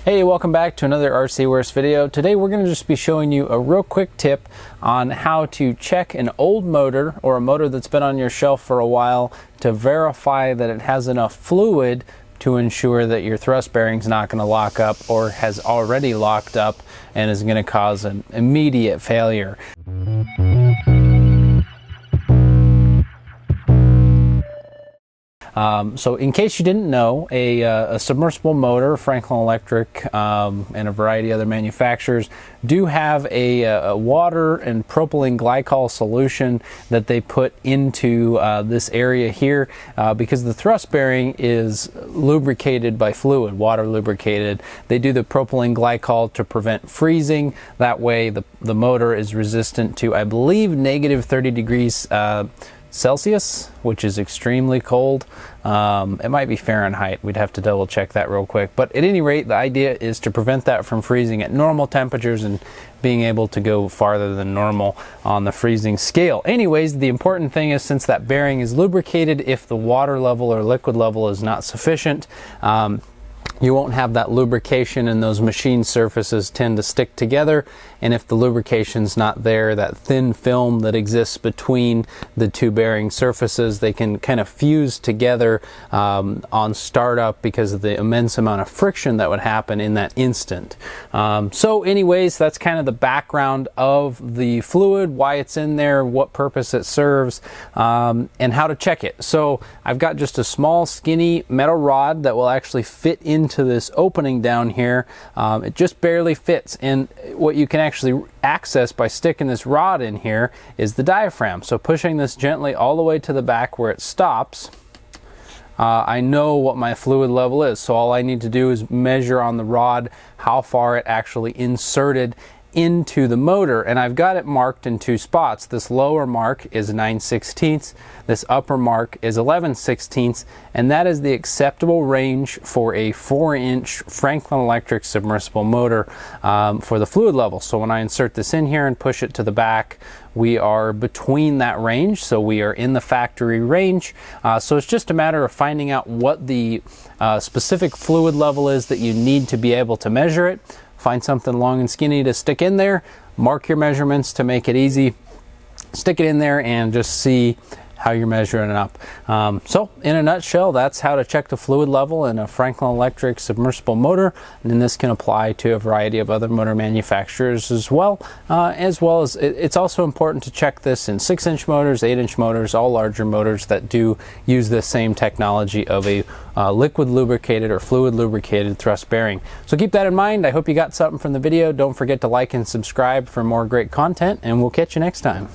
Hey, welcome back to another RC Worst video. Today we're going to just be showing you a real quick tip on how to check an old motor or a motor that's been on your shelf for a while to verify that it has enough fluid to ensure that your thrust bearing's not going to lock up or has already locked up and is going to cause an immediate failure. So in case you didn't know, a submersible motor, Franklin Electric, and a variety of other manufacturers do have a water and propylene glycol solution that they put into this area here because the thrust bearing is lubricated by fluid, water lubricated. They do the propylene glycol to prevent freezing. That way the motor is resistant to, I believe, negative 30 degrees Celsius, which is extremely cold. It might be Fahrenheit. We'd have to double check that real quick. But at any rate, the idea is to prevent that from freezing at normal temperatures and being able to go farther than normal on the freezing scale. Anyways, the important thing is, since that bearing is lubricated, if the water level or liquid level is not sufficient, you won't have that lubrication, and those machine surfaces tend to stick together. And if the lubrication's not there, that thin film that exists between the two bearing surfaces, they can kind of fuse together on startup because of the immense amount of friction that would happen in that instant. So anyways, that's kind of the background of the fluid, why it's in there, what purpose it serves, and how to check it. So I've got just a small skinny metal rod that will actually fit into this opening down here. It just barely fits, and what you can actually access by sticking this rod in here is the diaphragm. So pushing this gently all the way to the back where it stops, I know what my fluid level is. So all I need to do is measure on the rod how far it actually inserted into the motor, and I've got it marked in two spots. This lower mark is 9/16, this upper mark is 11/16, and that is the acceptable range for a 4-inch Franklin Electric submersible motor for the fluid level. So when I insert this in here and push it to the back, we are between that range, so we are in the factory range. So it's just a matter of finding out what the specific fluid level is that you need to be able to measure it. Find something long and skinny to stick in there, mark your measurements to make it easy, stick it in there, and just see how you're measuring it up. So in a nutshell, that's how to check the fluid level in a Franklin Electric submersible motor, and then this can apply to a variety of other motor manufacturers as well as it's also important to check this in 6-inch motors, 8-inch motors, all larger motors that do use the same technology of a liquid lubricated or fluid lubricated thrust bearing. So keep that in mind. I hope you got something from the video. Don't forget to like and subscribe for more great content, and we'll catch you next time.